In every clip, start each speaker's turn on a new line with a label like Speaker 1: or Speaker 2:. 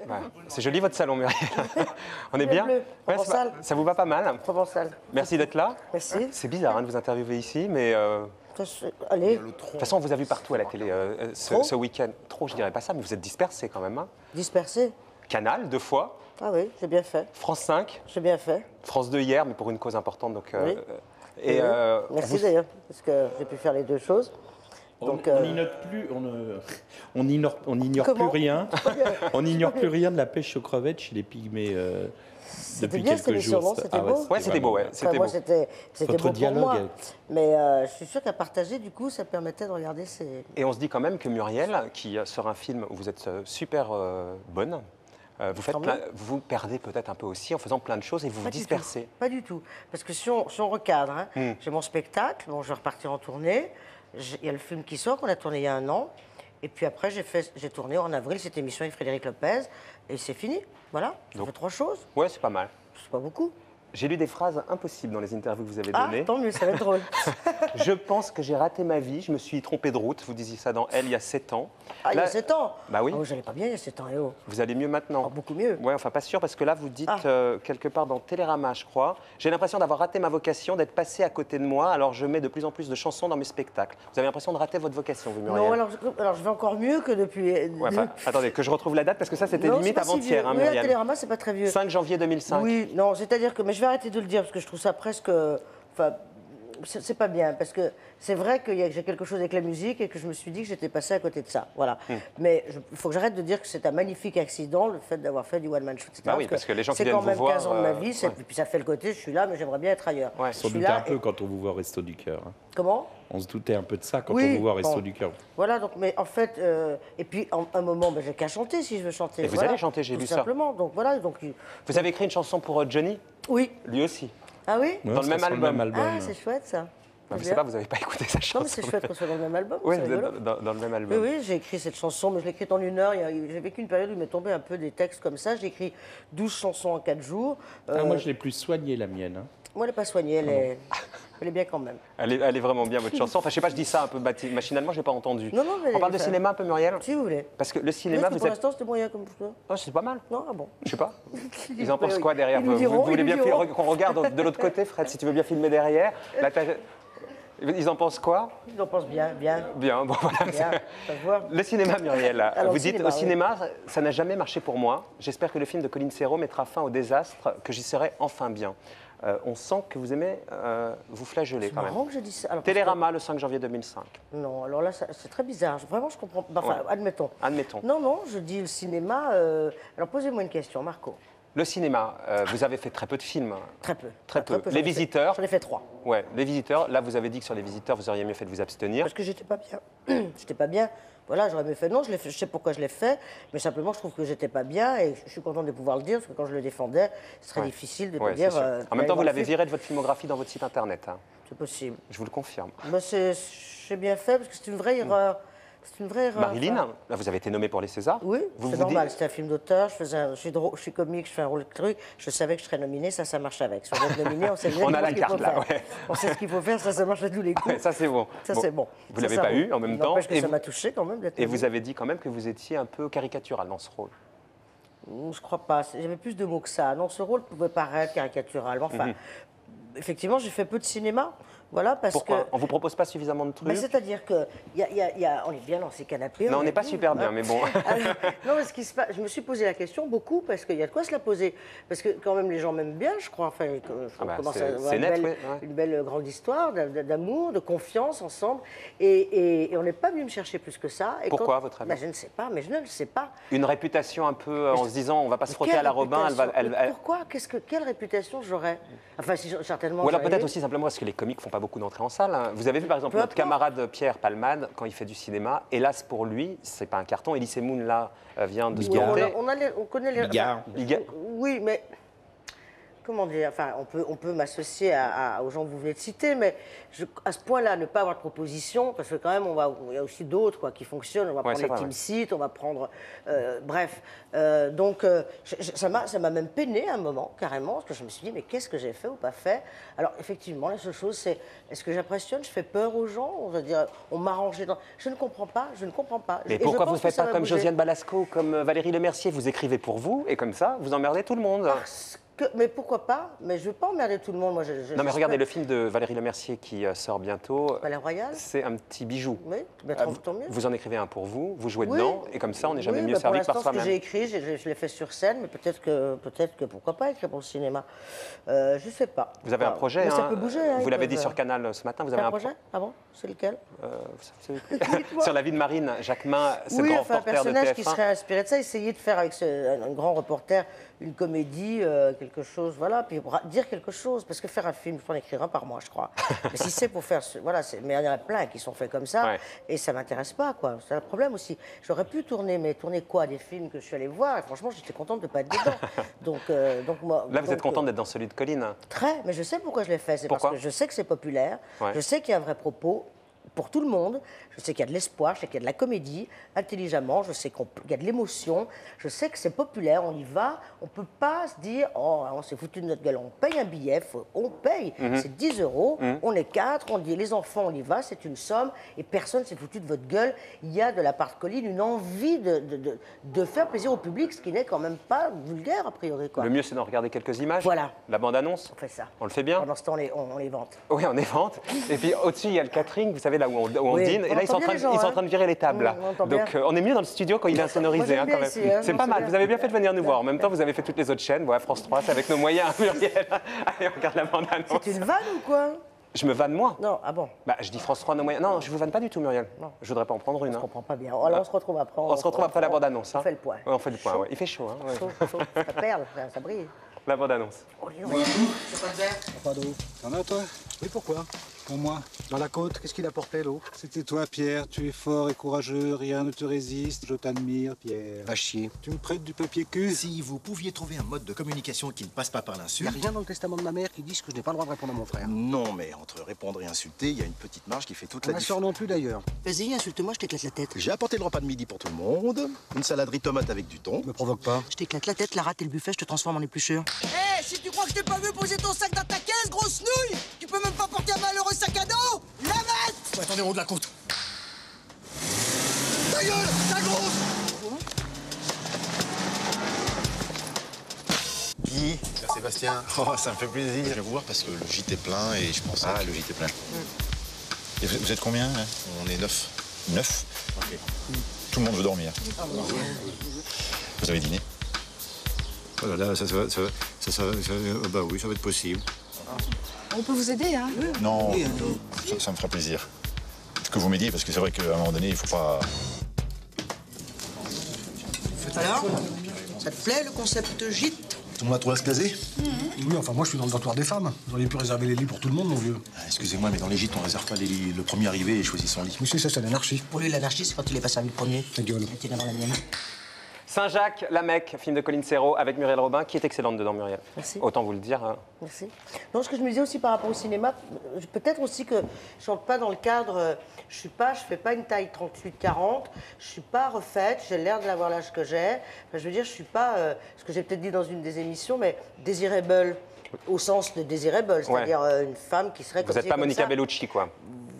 Speaker 1: Ouais. C'est joli votre salon, Muriel. On est bien
Speaker 2: bleu,
Speaker 1: Ouais,
Speaker 2: provençal.
Speaker 1: ça vous va pas mal.
Speaker 2: Provençal.
Speaker 1: Merci d'être là.
Speaker 2: Merci.
Speaker 1: C'est bizarre hein, de vous interviewer ici, mais
Speaker 2: Allez,
Speaker 1: de toute façon, on vous a vu partout à la télé ce week-end. Trop, je dirais pas ça, mais vous êtes dispersés quand même. Hein.
Speaker 2: dispersé.
Speaker 1: Canal, 2 fois.
Speaker 2: Ah oui, j'ai bien fait.
Speaker 1: France 5,
Speaker 2: J'ai bien fait.
Speaker 1: France 2 hier, mais pour une cause importante. Donc,
Speaker 2: Oui.
Speaker 1: et,
Speaker 2: Oui. Merci d'ailleurs, parce que j'ai pu faire les deux choses. Donc,
Speaker 3: On n'y note plus, on n'ignore plus
Speaker 2: Comment
Speaker 3: rien. On n'ignore plus rien de la pêche aux crevettes chez les pygmées depuis
Speaker 2: bien, cette
Speaker 3: quelques
Speaker 2: émission,
Speaker 3: jours.
Speaker 2: non C'était beau
Speaker 1: Ouais, c'était beau, ouais.
Speaker 2: enfin,
Speaker 1: C'était
Speaker 2: moi,
Speaker 1: beau.
Speaker 2: c'était
Speaker 3: Votre
Speaker 2: beau pour
Speaker 3: dialogue
Speaker 2: moi.
Speaker 3: avec-
Speaker 2: Mais je suis sûr qu'à partager, du coup, ça permettait de regarder ces...
Speaker 1: Et on se dit quand même que Muriel, qui sort un film où vous êtes super bonne, vous perdez peut-être un peu aussi en faisant plein de choses et vous vous
Speaker 2: Pas du
Speaker 1: dispersez.
Speaker 2: tout, pas du tout. Parce que si on recadre, hein, j'ai mon spectacle, bon, je vais repartir en tournée. Il y a le film qui sort, qu'on a tourné il y a 1 an. Et puis après, j'ai tourné en avril cette émission avec Frédéric Lopez. Et c'est fini. Voilà, j'ai fait 3 choses.
Speaker 1: Ouais, c'est pas mal.
Speaker 2: C'est pas beaucoup.
Speaker 1: J'ai lu des phrases impossibles dans les interviews que vous avez
Speaker 2: Ah,
Speaker 1: données.
Speaker 2: tant mieux, ça va être drôle.
Speaker 1: Je pense que j'ai raté ma vie, je me suis trompé de route. Vous disiez ça dans Elle il y a 7 ans.
Speaker 2: Ah, il y a
Speaker 1: Là,
Speaker 2: 7 ans.
Speaker 1: Bah oui.
Speaker 2: Ah, j'allais pas bien il y a 7 ans, et oh.
Speaker 1: Vous allez mieux maintenant.
Speaker 2: Ah, beaucoup mieux.
Speaker 1: Ouais, enfin pas sûr, parce que là, vous dites
Speaker 2: Ah.
Speaker 1: quelque part dans Télérama, je crois, j'ai l'impression d'avoir raté ma vocation, d'être passé à côté de moi, alors je mets de plus en plus de chansons dans mes spectacles. Vous avez l'impression de rater votre vocation, vous, Muriel?
Speaker 2: Non, alors je vais encore mieux que depuis...
Speaker 1: Ouais, enfin, attendez, que je retrouve la date, parce que ça, c'était
Speaker 2: Non,
Speaker 1: limite
Speaker 2: c'est pas si
Speaker 1: avant-hier,
Speaker 2: vieux.
Speaker 1: hein,
Speaker 2: Oui, à
Speaker 1: Muriel.
Speaker 2: Télérama, c'est pas très vieux.
Speaker 1: 5 janvier 2005.
Speaker 2: Oui, non, c'est-à-dire que... Mais je vais arrêter de le dire, parce que je trouve ça presque... Enfin, c'est pas bien, parce que c'est vrai que j'ai quelque chose avec la musique et que je me suis dit que j'étais passé à côté de ça. Voilà. Mais il faut que j'arrête de dire que c'est un magnifique accident, le fait d'avoir fait du one-man show, etc.
Speaker 1: Bah oui, parce que les gens qui viennent vous
Speaker 2: C'est quand
Speaker 1: voir,
Speaker 2: même 15 ans de ma vie,
Speaker 1: ouais.
Speaker 2: puis ça fait le côté, je suis là, mais j'aimerais bien être ailleurs.
Speaker 1: Ouais.
Speaker 2: Je
Speaker 3: On se
Speaker 2: suis
Speaker 3: doutait
Speaker 2: là
Speaker 3: un peu
Speaker 2: et-
Speaker 3: quand on vous voit Resto du Cœur. Hein.
Speaker 2: Comment
Speaker 3: On se doutait un peu de ça quand
Speaker 2: Oui,
Speaker 3: on vous voit Resto
Speaker 2: bon.
Speaker 3: du Cœur.
Speaker 2: Voilà, donc, mais en fait, et puis à un moment, ben, j'ai qu'à chanter si je veux chanter.
Speaker 1: Et vous
Speaker 2: voilà,
Speaker 1: allez chanter, j'ai
Speaker 2: tout
Speaker 1: lu ça.
Speaker 2: simplement. Donc voilà, donc
Speaker 1: Vous avez écrit une chanson pour Johnny,
Speaker 2: oui.
Speaker 1: lui aussi.
Speaker 2: Ah oui
Speaker 3: Ouais,
Speaker 1: Dans le
Speaker 3: ça
Speaker 1: même
Speaker 3: sera
Speaker 1: album.
Speaker 2: Ah, c'est chouette ça.
Speaker 1: Bah,
Speaker 2: C'est
Speaker 1: je sais
Speaker 2: bien.
Speaker 1: pas, vous n'avez pas écouté sa chanson.
Speaker 2: Non, mais c'est chouette qu'on soit dans le même album.
Speaker 1: Oui,
Speaker 2: c'est
Speaker 1: vous êtes
Speaker 2: rigolo.
Speaker 1: dans le même
Speaker 2: Oui,
Speaker 1: album.
Speaker 2: oui, j'ai écrit cette chanson, mais je l'ai écrite en 1 heure. J'ai vécu une période où il m'est tombé un peu des textes comme ça. J'ai écrit 12 chansons en 4 jours.
Speaker 3: Moi, je l'ai plus soigné, la mienne. Hein.
Speaker 2: Moi, elle n'est pas soignée, elle est bien quand même.
Speaker 1: Elle est vraiment bien, votre chanson. Enfin, je sais pas, je dis ça un peu machinalement, je n'ai pas entendu.
Speaker 2: Non, non, mais-
Speaker 1: On parle de
Speaker 2: enfin-
Speaker 1: cinéma un peu, Muriel?
Speaker 2: Si vous voulez.
Speaker 1: Parce que le
Speaker 2: Mais
Speaker 1: cinéma,
Speaker 2: pour
Speaker 1: vous êtes...
Speaker 2: l'instant, c'était moyen comme ça.
Speaker 1: Oh, c'est pas mal.
Speaker 2: Non, ah bon.
Speaker 1: Je sais pas. Ils en pensent quoi derrière
Speaker 2: Ils nous
Speaker 1: vous
Speaker 2: diront,
Speaker 1: Vous voulez
Speaker 2: ils nous
Speaker 1: bien
Speaker 2: diront.
Speaker 1: qu'on regarde de l'autre côté, Fred, si tu veux bien filmer derrière. Là, ils en pensent quoi?
Speaker 2: Ils en pensent bien, bien,
Speaker 1: Bien, bon voilà.
Speaker 2: bien. Ça se voit.
Speaker 1: Le cinéma, Muriel.
Speaker 2: Alors,
Speaker 1: Vous
Speaker 2: le
Speaker 1: dites
Speaker 2: cinéma,
Speaker 1: au cinéma, ça n'a jamais marché pour moi. J'espère que le film de Colin Serrault mettra fin au désastre, que j'y serai enfin bien. On sent que vous aimez vous flageller
Speaker 2: C'est
Speaker 1: quand
Speaker 2: marrant
Speaker 1: même.
Speaker 2: que je dise ça. Alors, parce
Speaker 1: Télérama, le 5 janvier 2005.
Speaker 2: que- Non, alors là, c'est très bizarre. Vraiment, je comprends. Enfin,
Speaker 1: Ouais.
Speaker 2: admettons.
Speaker 1: Admettons.
Speaker 2: Non, non, je dis le cinéma. Alors, posez-moi une question, Marco.
Speaker 1: Le cinéma, vous avez fait très peu de films.
Speaker 2: Très peu.
Speaker 1: Très peu.
Speaker 2: J'en
Speaker 1: Les
Speaker 2: ai fait-
Speaker 1: Visiteurs.
Speaker 2: J'en ai fait 3.
Speaker 1: Ouais, Les Visiteurs. Là, vous avez dit que sur Les Visiteurs, vous auriez mieux fait de vous abstenir.
Speaker 2: Parce que j'étais pas bien. J'étais pas bien. Voilà, j'aurais mieux fait. Non, je l'ai fait. Je sais pourquoi je l'ai fait, mais simplement, je trouve que j'étais pas bien et je suis content de pouvoir le dire parce que quand je le défendais, c'est très
Speaker 1: Ouais.
Speaker 2: difficile de
Speaker 1: Ouais,
Speaker 2: me dire.
Speaker 1: c'est sûr. En même
Speaker 2: allez
Speaker 1: temps, vous
Speaker 2: voir le
Speaker 1: l'avez
Speaker 2: film.
Speaker 1: viré de votre filmographie dans votre site internet. Hein.
Speaker 2: C'est possible.
Speaker 1: Je vous le confirme.
Speaker 2: Mais j'ai bien fait parce que c'est une vraie erreur. C'est une vraie erreur.
Speaker 1: Marilyn,
Speaker 2: Enfin,
Speaker 1: là, vous avez été nommée pour les Césars.
Speaker 2: Oui,
Speaker 1: vous
Speaker 2: c'est
Speaker 1: vous
Speaker 2: normal.
Speaker 1: dites-
Speaker 2: C'était un film d'auteur. Je suis drôle, je suis comique, je fais un rôle de truc. Je savais que je serais nominée, ça marche avec. Si on est nominé, on sait
Speaker 1: On a
Speaker 2: exactement
Speaker 1: la
Speaker 2: ce qu'il faut
Speaker 1: carte, là,
Speaker 2: faire.
Speaker 1: ouais.
Speaker 2: On sait ce qu'il faut faire, ça marche à tous les coups.
Speaker 1: Ouais, ça, c'est bon.
Speaker 2: Ça, c'est bon.
Speaker 1: Vous
Speaker 2: Ça,
Speaker 1: l'avez
Speaker 2: ça
Speaker 1: pas
Speaker 2: roule.
Speaker 1: eu en même temps.
Speaker 2: N'empêche que
Speaker 1: Et
Speaker 2: ça
Speaker 1: vous-
Speaker 2: m'a touché quand même d'être
Speaker 1: Et vous
Speaker 2: nominée.
Speaker 1: avez dit quand même que vous étiez un peu caricatural dans ce rôle.
Speaker 2: Je crois pas. J'avais plus de mots que ça. Non, ce rôle pouvait paraître caricatural. Mais enfin, effectivement, j'ai fait peu de cinéma. Voilà, parce
Speaker 1: Pourquoi
Speaker 2: que.
Speaker 1: On vous propose pas suffisamment de trucs?
Speaker 2: Ben, c'est-à-dire que on est bien dans ces canapés.
Speaker 1: Non, on
Speaker 2: est
Speaker 1: n'est pas
Speaker 2: bien,
Speaker 1: super bien,
Speaker 2: hein.
Speaker 1: mais bon.
Speaker 2: Alors, non, mais ce qui se passe, je me suis posé la question beaucoup parce qu'il y a de quoi se la poser. Parce que quand même, les gens m'aiment bien, je crois. Enfin,
Speaker 1: Ah bah,
Speaker 2: commence
Speaker 1: c'est-
Speaker 2: à avoir
Speaker 1: c'est
Speaker 2: une,
Speaker 1: net,
Speaker 2: belle,
Speaker 1: ouais, ouais.
Speaker 2: une belle grande histoire d'amour, de confiance ensemble. Et on n'est pas venu me chercher plus que ça. Et
Speaker 1: Pourquoi, à votre avis
Speaker 2: Ben, je ne sais pas, mais je ne le sais pas.
Speaker 1: Une réputation un peu en se disant on va pas se frotter
Speaker 2: Quelle
Speaker 1: à la Robin, elle va.
Speaker 2: réputation Mais pourquoi Quelle réputation j'aurais? Enfin, certainement.
Speaker 1: Ou alors
Speaker 2: j'aurais
Speaker 1: peut-être
Speaker 2: eu.
Speaker 1: aussi simplement parce que les comiques font pas beaucoup d'entrées en salle. Hein. Vous avez vu par exemple
Speaker 2: Peu
Speaker 1: notre
Speaker 2: importe.
Speaker 1: camarade Pierre Palmade quand il fait du cinéma. Hélas pour lui, c'est pas un carton. Elise Moon là vient de se
Speaker 2: Oui,
Speaker 1: planter.
Speaker 2: on connaît les.
Speaker 3: Bigard.
Speaker 1: Bigard.
Speaker 2: Oui, mais comment dire, enfin, on peut m'associer aux gens que vous venez de citer, mais à ce point-là, ne pas avoir de proposition, parce que quand même, il y a aussi d'autres quoi, qui fonctionnent. On va prendre les Team Seat, on va prendre... bref, donc ça m'a même peiné à un moment, carrément, parce que je me suis dit, mais qu'est-ce que j'ai fait ou pas fait? Alors, effectivement, la seule chose, c'est, est-ce que j'impressionne? Je fais peur aux gens? On va dire, on m'a rangé dans... Je ne comprends pas, je ne comprends pas.
Speaker 1: Mais pourquoi vous ne faites pas comme Josiane Balasco, comme Valérie Lemercier? Vous écrivez pour vous, et comme ça, vous emmerdez tout le monde.
Speaker 2: Mais pourquoi pas? Mais je ne veux pas emmerder tout le monde. Moi,
Speaker 1: non, mais regardez le film de Valérie Lemercier qui sort bientôt.
Speaker 2: Palais Royal.
Speaker 1: C'est un petit bijou.
Speaker 2: Oui, tant mieux.
Speaker 1: Vous en écrivez un pour vous, vous jouez dedans, et comme ça, on n'est jamais mieux servi que par soi-même.
Speaker 2: Ce que j'ai écrit, je l'ai fait sur scène, mais peut-être que pourquoi pas écrire pour le cinéma. Je ne sais pas.
Speaker 1: Vous avez un projet,
Speaker 2: ça peut bouger.
Speaker 1: Vous l'avez dit sur Canal ce matin. Vous avez
Speaker 2: un projet? Ah bon? C'est lequel?
Speaker 1: Sur la vie de Marine, Jacquemin, c'est le grand reporter de TF1.
Speaker 2: Un personnage qui serait inspiré de ça, essayer de faire avec un grand reporter une comédie, quelque chose, voilà, puis dire quelque chose, parce que faire un film, il faut en écrire un par mois, je crois. Mais si c'est pour faire, voilà, mais il y en a plein qui sont faits comme ça, et ça m'intéresse pas, quoi. C'est un problème aussi. J'aurais pu tourner, mais tourner quoi? Des films que je suis allée voir, et franchement, j'étais contente de pas être dedans. Donc moi.
Speaker 1: Là, vous êtes contente d'être dans celui de Colline?
Speaker 2: Très, mais je sais pourquoi je l'ai fait. C'est parce que je sais que c'est populaire, je sais qu'il y a un vrai propos. Pour tout le monde, je sais qu'il y a de l'espoir, je sais qu'il y a de la comédie, intelligemment, je sais qu'il y a de l'émotion, je sais que c'est populaire, on y va, on ne peut pas se dire « Oh, on s'est foutu de notre gueule, on paye un billet, on paye, c'est 10 €, on est 4, on dit les enfants, on y va, c'est une somme, et personne ne s'est foutu de votre gueule. » Il y a de la part de Colline une envie de faire plaisir au public, ce qui n'est quand même pas vulgaire, a priori. Quoi.
Speaker 1: Le mieux, c'est d'en regarder quelques images.
Speaker 2: Voilà.
Speaker 1: La bande-annonce.
Speaker 2: On fait ça.
Speaker 1: On le fait bien.
Speaker 2: Pendant ce temps, on les vante.
Speaker 1: Oui, on les vante. Et puis au-dessus, il y a le catering, vous savez, là où on dîne, et là, ils sont en train de virer les tables. Donc, on est mieux dans le studio quand il est insonorisé, quand même. C'est pas mal, vous avez bien fait de venir nous voir. En même temps, vous avez fait toutes les autres chaînes. Voilà, France 3, c'est avec nos moyens, Muriel. Allez, on regarde la bande-annonce.
Speaker 2: C'est une vanne ou quoi?
Speaker 1: Je me vanne moi?
Speaker 2: Non, ah bon?
Speaker 1: Bah, je dis France 3, nos moyens. Non, je vous vanne pas du tout, Muriel. Non. Je voudrais pas en prendre une.
Speaker 2: Je comprends pas bien. Alors, on se retrouve après.
Speaker 1: On se retrouve après la bande-annonce.
Speaker 2: On fait le point.
Speaker 1: Ouais, on fait le point, ouais. Il fait chaud, hein.
Speaker 2: Chaud, ça perle, ça brille.
Speaker 1: La bande-annonce.
Speaker 2: Oh, dis donc, c'est pas de verre?
Speaker 4: Pas d'eau. T'en as, toi? Oui, pourquoi? Pour moi. Dans la côte, qu'est-ce qu'il apportait, l'eau? C'était toi, Pierre. Tu es fort et courageux. Rien ne te résiste. Je t'admire, Pierre.
Speaker 5: Va chier.
Speaker 4: Tu me prêtes du papier cul?
Speaker 5: Si vous pouviez trouver un mode de communication qui ne passe pas par
Speaker 4: Y a
Speaker 5: l'insulte...
Speaker 4: rien dans le testament de ma mère qui dise que je n'ai pas le droit de répondre à mon frère.
Speaker 5: Non, mais entre répondre et insulter, il y a une petite marge qui fait toute la
Speaker 4: Ma
Speaker 5: différence.
Speaker 4: soeur non plus, d'ailleurs.
Speaker 2: Vas-y, insulte-moi, je t'éclate la tête.
Speaker 5: J'ai apporté le repas de midi pour tout le monde. Une saladerie tomate avec du thon.
Speaker 4: Me provoque pas.
Speaker 2: Je t'éclate la tête, la rate et le buffet, je te transforme en éplucheur.
Speaker 6: Hé, si tu crois que je t'ai pas vu poser ton sac dans ta caisse, grosse nouille, tu peux même pas porter un malheureux sac à dos? La mette!
Speaker 5: Ouais, attendez, en haut de la côte.
Speaker 6: Ta gueule, ta grosse!
Speaker 5: Qui? Sébastien. Oh, ça me fait plaisir. Je viens vous voir parce que le gîte est plein et je pense... Ah, le gîte est plein. Et vous êtes combien, là? On est 9. 9? Ok. Tout le monde veut dormir. Vous avez dîné? Oh là là, bah oui, ça va être possible.
Speaker 7: On peut vous aider, hein?
Speaker 5: Non, ça me fera plaisir que vous m'aidiez, parce que c'est vrai qu'à un moment donné, il faut pas...
Speaker 6: Alors? Ça te plaît, le concept gîte?
Speaker 5: Tout le monde a trouvé à se caser?
Speaker 4: Oui, enfin, moi, je suis dans le dortoir des femmes. Vous auriez pu réserver les lits pour tout le monde, mon vieux.
Speaker 5: Ah, excusez-moi, mais dans les gîtes, on réserve pas les lits. Le premier arrivé et choisit son lit.
Speaker 4: Oui, c'est l'anarchie.
Speaker 2: Pour lui, l'anarchie, c'est quand il est pas servi le premier.
Speaker 4: Ta gueule.
Speaker 2: Et tu viens dans la mienne.
Speaker 1: Saint-Jacques, la Mecque, film de Colline Serrault avec Muriel Robin, qui est excellente dedans, Muriel.
Speaker 2: Merci.
Speaker 1: Autant vous le dire. Hein.
Speaker 2: Merci. Non, ce que je me disais aussi par rapport au cinéma, peut-être aussi que je rentre pas dans le cadre, je fais pas une taille 38-40, je suis pas refaite, j'ai l'air de l'avoir l'âge que j'ai. Enfin, je veux dire, je suis pas, ce que j'ai peut-être dit dans une des émissions, mais désirable, au sens de désirable, c'est-à-dire une femme qui serait...
Speaker 1: Vous n'êtes pas Monica Bellucci, quoi.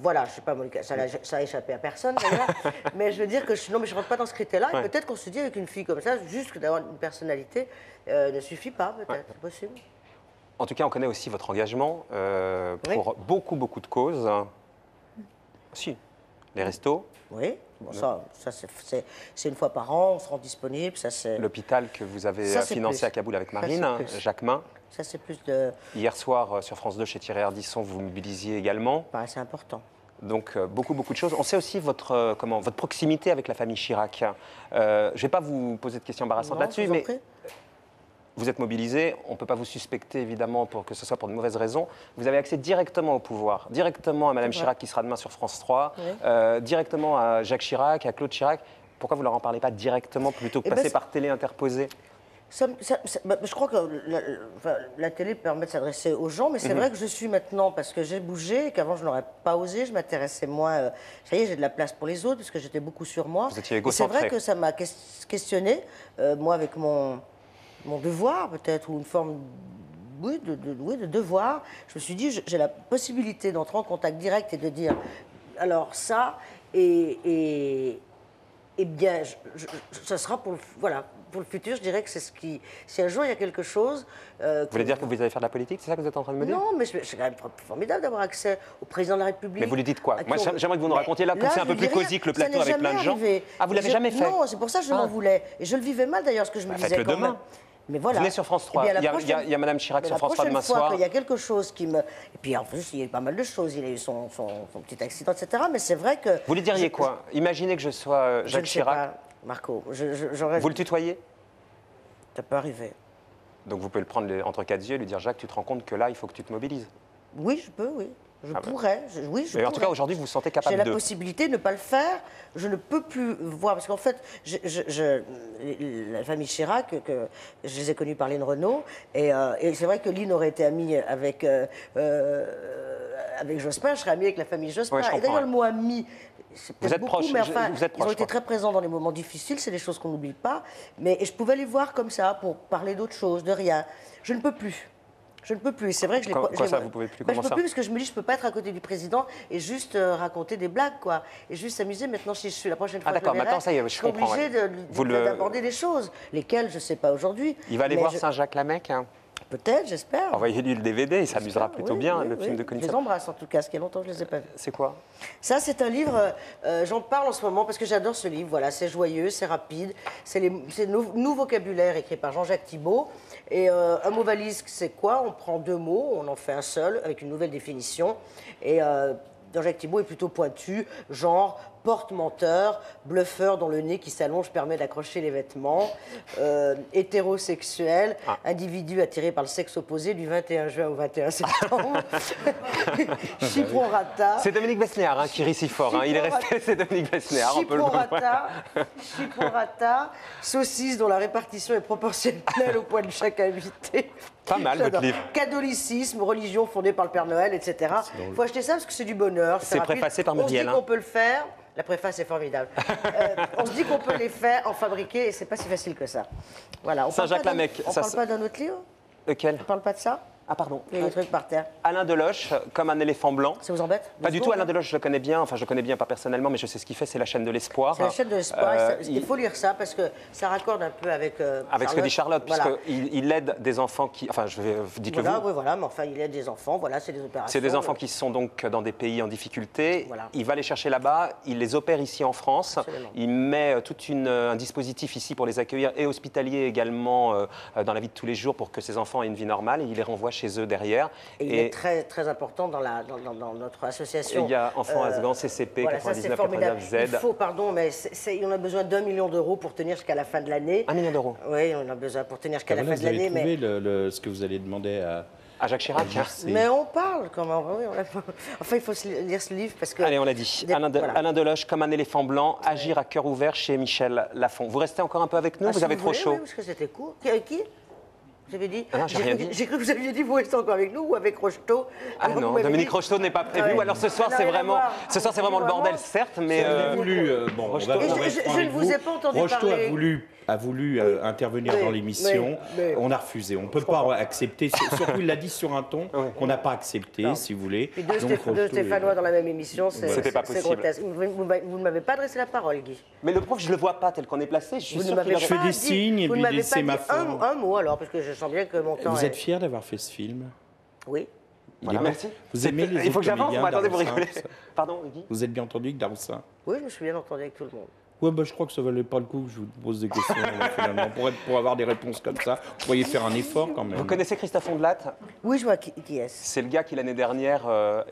Speaker 2: Voilà, je ne sais pas, Monica, ça a échappé à personne d'ailleurs, mais je veux dire que je ne rentre pas dans ce critère-là.
Speaker 1: Ouais.
Speaker 2: Et peut-être qu'on se dit avec une fille comme ça, juste d'avoir une personnalité ne suffit pas, peut-être, c'est possible.
Speaker 1: En tout cas, on connaît aussi votre engagement pour beaucoup de causes. Si, les restos.
Speaker 2: Oui, bon, ça c'est une fois par an, on se rend disponible.
Speaker 1: L'hôpital que vous avez financé à Kaboul avec Marine, Jacquemin.
Speaker 2: Ça, c'est plus de...
Speaker 1: Hier soir, sur France 2, chez Thierry Ardisson, vous mobilisiez également.
Speaker 2: C'est important.
Speaker 1: Donc, beaucoup de choses. On sait aussi votre proximité avec la famille Chirac. Je ne vais pas vous poser de questions embarrassantes là-dessus, mais vous êtes mobilisé. On ne peut pas vous suspecter, évidemment, pour que ce soit pour de mauvaises raisons. Vous avez accès directement au pouvoir, directement à Mme Chirac, qui sera demain sur France 3, directement à Jacques Chirac, à Claude Chirac. Pourquoi vous ne leur en parlez pas directement plutôt que passer par télé interposée?
Speaker 2: Je crois que la télé permet de s'adresser aux gens, mais c'est vrai que je suis maintenant, parce que j'ai bougé, et qu'avant je n'aurais pas osé, je m'intéressais moins. Ça y est, j'ai de la place pour les autres, parce que j'étais beaucoup sur moi.
Speaker 1: Vous étiez
Speaker 2: Et c'est
Speaker 1: égocentré.
Speaker 2: vrai que ça m'a questionné, moi avec mon devoir, peut-être, ou une forme. Oui, de devoir. Je me suis dit, j'ai la possibilité d'entrer en contact direct et de dire, alors ça, et bien, ça sera pour le futur, je dirais que c'est ce qui... Si un jour il y a quelque chose...
Speaker 1: Vous voulez dire que vous allez faire de la politique, c'est ça que vous êtes en train de me dire?
Speaker 2: Non, mais c'est quand même formidable d'avoir accès au président de la République.
Speaker 1: Mais vous lui dites quoi? Moi, j'aimerais que vous nous
Speaker 2: Mais
Speaker 1: racontiez là, comme c'est un peu plus cosy que le plateau avec plein de gens. Ah, vous l'avez jamais fait?
Speaker 2: Non, c'est pour ça que je m'en voulais. Et je le vivais mal d'ailleurs, ce que je me disais
Speaker 1: faites-le
Speaker 2: quand
Speaker 1: demain.
Speaker 2: même. Mais voilà.
Speaker 1: Venez sur France 3.
Speaker 2: Eh bien,
Speaker 1: Il y a Madame Chirac sur France 3 demain
Speaker 2: La prochaine fois
Speaker 1: soir.
Speaker 2: qu'il y a quelque chose qui me... Et puis en plus, il y a eu pas mal de choses. Il a eu son petit accident, etc. Mais c'est vrai que...
Speaker 1: Vous lui diriez quoi? Imaginez que je sois
Speaker 2: Je
Speaker 1: Jacques
Speaker 2: ne sais
Speaker 1: Chirac.
Speaker 2: pas, Marco. J'aurais...
Speaker 1: Vous le tutoyez?
Speaker 2: Ça peut arriver.
Speaker 1: Donc vous pouvez le prendre entre quatre yeux et lui dire, Jacques, tu te rends compte que là, il faut que tu te mobilises.
Speaker 2: Oui, je peux, oui. Je pourrais. Oui, je
Speaker 1: Mais en
Speaker 2: pourrais.
Speaker 1: tout cas, aujourd'hui, vous vous sentez capable
Speaker 2: J'ai
Speaker 1: de...
Speaker 2: la possibilité de ne pas le faire. Je ne peux plus voir. Parce qu'en fait, la famille Chirac, je les ai connus par Lynn Renault. Et c'est vrai que Lynn aurait été amie avec Jospin. Je serais amie avec la famille Jospin.
Speaker 1: Ouais, je
Speaker 2: et
Speaker 1: comprends,
Speaker 2: d'ailleurs,
Speaker 1: ouais.
Speaker 2: le mot ami, c'est
Speaker 1: Vous
Speaker 2: peut-être
Speaker 1: êtes
Speaker 2: beaucoup,
Speaker 1: proche,
Speaker 2: mais enfin,
Speaker 1: vous êtes proche,
Speaker 2: ils ont été
Speaker 1: je crois.
Speaker 2: très présents dans les moments difficiles. C'est des choses qu'on n'oublie pas. Et je pouvais les voir comme ça pour parler d'autre chose, de rien. Je ne peux plus. Je ne peux plus. C'est vrai que je l'ai pas.
Speaker 1: Quoi ça, vous pouvez plus?
Speaker 2: Ben,
Speaker 1: Comment
Speaker 2: je peux
Speaker 1: ça?
Speaker 2: plus parce que je me dis, je peux pas être à côté du président et juste raconter des blagues, quoi. Et juste s'amuser. Maintenant, si je suis la prochaine fois,
Speaker 1: d'accord,
Speaker 2: que je le
Speaker 1: maintenant,
Speaker 2: verrai,
Speaker 1: ça y est, je
Speaker 2: suis
Speaker 1: comprends,
Speaker 2: obligée
Speaker 1: ouais.
Speaker 2: d'aborder des choses, lesquelles je sais pas aujourd'hui.
Speaker 1: Il va aller
Speaker 2: mais
Speaker 1: voir Saint-Jacques-la-Mecque, hein.
Speaker 2: Peut-être, j'espère.
Speaker 1: Envoyez-lui le DVD, il s'amusera plutôt
Speaker 2: Oui,
Speaker 1: bien,
Speaker 2: oui,
Speaker 1: le film de
Speaker 2: Je les
Speaker 1: Conisson.
Speaker 2: embrasse en tout cas, ce qui est longtemps que je les ai pas vus.
Speaker 1: C'est quoi?
Speaker 2: Ça, c'est un livre, j'en parle en ce moment parce que j'adore ce livre. Voilà, c'est joyeux, c'est rapide, c'est nouveau vocabulaire écrit par Jean-Jacques Thibault. Et un mot valise, c'est quoi? On prend deux mots, on en fait un seul avec une nouvelle définition. Et Jean-Jacques Thibault est plutôt pointu, genre porte-menteur, bluffeur dont le nez qui s'allonge permet d'accrocher les vêtements, hétérosexuel, individu attiré par le sexe opposé du 21 juin au 21 septembre, Chiprorata.
Speaker 1: C'est Dominique Besnéard qui rit si fort. Hein. Il est resté, c'est Dominique Besnéard.
Speaker 2: Chiprorata, saucisse dont la répartition est proportionnelle au poids de chaque invité.
Speaker 1: Pas mal, votre livre.
Speaker 2: Catholicisme, religion fondée par le Père Noël, etc. Il faut acheter ça parce que c'est du bonheur.
Speaker 1: C'est préfacé par Muriel.
Speaker 2: On se dit qu'on peut le faire. La préface est formidable. On se dit qu'on peut les faire, en fabriquer, et c'est pas si facile que ça. Voilà.
Speaker 1: Saint-Jacques-la-Mecque.
Speaker 2: On parle pas d'un autre livre?
Speaker 1: Lequel?
Speaker 2: On parle pas de ça?
Speaker 1: Ah, pardon.
Speaker 2: Il y a des trucs par terre.
Speaker 1: Alain Deloche, comme un éléphant blanc.
Speaker 2: Ça vous embête?
Speaker 1: Pas du tout, Alain Deloche, je le connais bien. Enfin, je le connais bien, pas personnellement, mais je sais ce qu'il fait, c'est la chaîne de l'espoir.
Speaker 2: C'est la chaîne de l'espoir. Il faut lire ça parce que ça raccorde un peu avec.
Speaker 1: Avec ce que dit Charlotte,
Speaker 2: voilà.
Speaker 1: puisqu'il aide des enfants qui. Enfin, dites-le
Speaker 2: Voilà,
Speaker 1: vous.
Speaker 2: oui, voilà, mais enfin, il aide des enfants, voilà, c'est des opérations.
Speaker 1: C'est des enfants qui sont donc dans des pays en difficulté.
Speaker 2: Voilà.
Speaker 1: Il va les chercher là-bas, il les opère ici en France.
Speaker 2: Absolument.
Speaker 1: Il met tout un dispositif ici pour les accueillir et hospitalier également dans la vie de tous les jours pour que ces enfants aient une vie normale. Et il les renvoie chez eux derrière.
Speaker 2: Et il est très, très important dans notre association.
Speaker 1: Il y a Enfants Afghans, CCP,
Speaker 2: voilà,
Speaker 1: 99,
Speaker 2: ça,
Speaker 1: 99 Z.
Speaker 2: Il faut, pardon, mais on a besoin d'1 million d'euros pour tenir jusqu'à la fin de l'année.
Speaker 1: 1 million d'euros.
Speaker 2: Oui, on a besoin pour tenir jusqu'à la fin de
Speaker 3: Vous avez
Speaker 2: l'année.
Speaker 3: trouvé ce que vous allez demander à
Speaker 1: Jacques Chirac.
Speaker 2: Mais on parle quand même. Oui, enfin, il faut lire ce livre parce que.
Speaker 1: Allez, on l'a dit. Alain Deloche, comme un éléphant blanc, agir à cœur ouvert chez Michel Lafon. Vous restez encore un peu avec nous, vous avez trop chaud.
Speaker 2: Oui, parce que c'était court. Avec qui? Vous avez dit?
Speaker 1: Ah non, j'ai rien dit.
Speaker 2: J'ai cru que vous aviez dit vous restez encore avec nous ou avec Rocheteau.
Speaker 1: Ah non, Dominique Rocheteau n'est pas prévu.
Speaker 2: Ouais.
Speaker 1: Ou alors ce soir, c'est vraiment le bordel, certes, mais.
Speaker 2: Je ne vous ai pas entendu
Speaker 3: Rocheteau
Speaker 2: parler.
Speaker 3: a voulu intervenir dans l'émission. On a refusé. On ne peut pas accepter. Surtout, il l'a dit sur un ton qu'on n'a pas accepté, si vous voulez.
Speaker 2: Puis deux Stéphanois dans la même émission,
Speaker 1: C'était pas possible.
Speaker 2: grotesque. Vous ne m'avez pas adressé la parole, Guy.
Speaker 1: Mais le prof, je le vois pas tel qu'on est placé. Je suis sûr qu'il
Speaker 3: Je fais des signes et puis c'est ma forme.
Speaker 2: Un mot alors, parce que je sens bien que mon temps.
Speaker 3: Vous êtes fier d'avoir fait ce film?
Speaker 2: Oui.
Speaker 1: Voilà, merci.
Speaker 3: Vous aimez les
Speaker 1: Il faut que j'avance,
Speaker 3: comédiens
Speaker 1: attendez, vous
Speaker 3: d'Arroussin,
Speaker 1: rigolez.
Speaker 3: ça
Speaker 1: Pardon, Guy?
Speaker 3: Vous êtes bien entendu avec Darroussin?
Speaker 2: Oui, je me suis bien entendu avec tout le monde.
Speaker 3: Ouais, je crois que ça valait pas le coup que je vous pose des questions finalement. Pour avoir des réponses comme ça, vous pourriez faire un effort quand même.
Speaker 1: Vous connaissez Christophe Ondelat?
Speaker 2: Oui, je vois qui est-ce.
Speaker 1: C'est le gars qui, l'année dernière,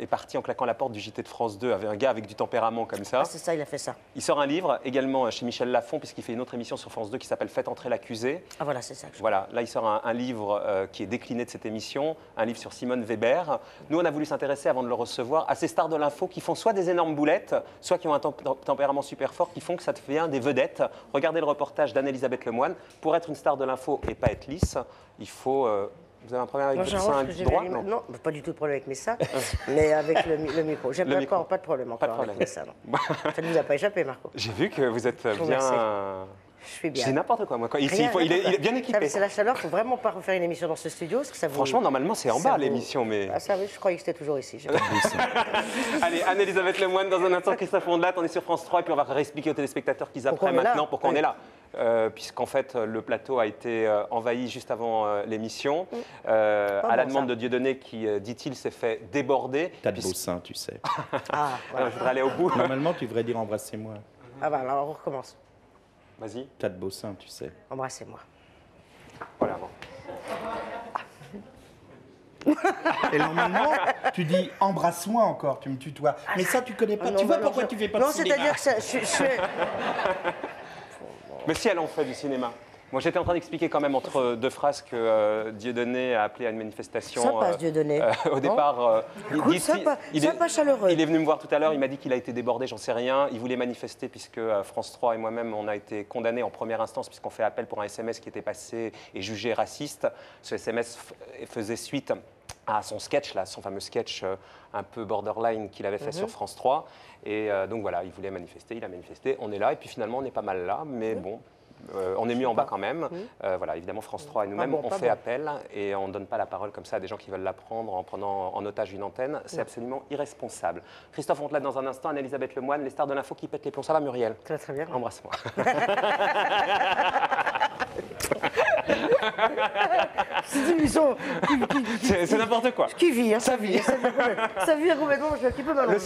Speaker 1: est parti en claquant la porte du JT de France 2, avec un gars avec du tempérament comme ça.
Speaker 2: Ah, c'est ça, il a fait ça.
Speaker 1: Il sort un livre, également chez Michel Lafon, puisqu'il fait une autre émission sur France 2 qui s'appelle Faites entrer l'accusé.
Speaker 2: Ah voilà, c'est ça.
Speaker 1: Voilà, là il sort un livre qui est décliné de cette émission, un livre sur Simone Weber. Nous, on a voulu s'intéresser, avant de le recevoir, à ces stars de l'info qui font soit des énormes boulettes, soit qui ont un tempérament super fort, qui font que ça devient des vedettes. Regardez le reportage d'Anne-Elisabeth Lemoine. Pour être une star de l'info et pas être lisse, il faut... vous avez un problème avec votre sein droit?
Speaker 2: Non, pas du tout de problème avec mes seins, mais avec le micro. J'ai pas de problème encore avec mes seins. Ça ne vous a pas échappé, Marco.
Speaker 1: J'ai vu que vous êtes bien...
Speaker 2: Je suis bien.
Speaker 1: C'est n'importe quoi, moi. Ici, il est bien équipé.
Speaker 2: C'est la chaleur, il ne faut vraiment pas refaire une émission dans ce studio. Parce que ça vous...
Speaker 1: Franchement, normalement, c'est en bas l'émission, mais...
Speaker 2: Ah ça, oui, je croyais que c'était toujours ici.
Speaker 1: Allez, Anne-Elisabeth Lemoine, dans un instant, Christophe Ondelat, on est sur France 3, et puis on va réexpliquer aux téléspectateurs qu'ils apprennent maintenant pourquoi on est là. Puisqu'en fait, le plateau a été envahi juste avant l'émission, à la demande de Dieudonné qui, dit-il, s'est fait déborder.
Speaker 3: T'as de beaux seins, tu sais.
Speaker 1: Voilà. Je voudrais aller au bout.
Speaker 3: Normalement, tu devrais dire embrassez-moi.
Speaker 2: Ah bah alors on recommence.
Speaker 1: Vas-y.
Speaker 3: T'as de beaux seins, tu sais.
Speaker 2: Embrassez-moi.
Speaker 1: Voilà, bon.
Speaker 3: Et normalement, tu dis embrasse-moi encore, tu me tutoies. Mais ça, tu connais pas. Tu vois pourquoi tu fais pas de cinéma?
Speaker 2: Non, c'est-à-dire que je...
Speaker 1: Mais si elle en fait du cinéma. Moi, j'étais en train d'expliquer quand même entre deux phrases que Dieudonné a appelé à une manifestation.
Speaker 2: Ça passe, Dieudonné.
Speaker 1: Au départ,
Speaker 2: il est chaleureux.
Speaker 1: Il est venu me voir tout à l'heure, il m'a dit qu'il a été débordé, j'en sais rien. Il voulait manifester puisque France 3 et moi-même, on a été condamnés en première instance puisqu'on fait appel pour un SMS qui était passé et jugé raciste. Ce SMS faisait suite à son sketch, là, son fameux sketch un peu borderline qu'il avait fait sur France 3. Et donc voilà, il voulait manifester, il a manifesté, on est là. Et puis finalement, on n'est pas mal là, mais bon... on est mieux en bas quand même. Voilà, évidemment, France 3 et nous-mêmes, on fait appel et on ne donne pas la parole comme ça à des gens qui veulent la prendre en prenant en otage une antenne. C'est absolument irresponsable. Christophe Ondelat dans un instant, Anne-Elisabeth Lemoine, les stars de l'info qui pètent les plombs. Ça va, Muriel?
Speaker 2: Très très bien.
Speaker 1: Embrasse-moi.
Speaker 2: C'est une émission
Speaker 1: C'est n'importe quoi.
Speaker 2: qui vit, hein, ça vit. Ça vit complètement, je suis un petit peu malheureux.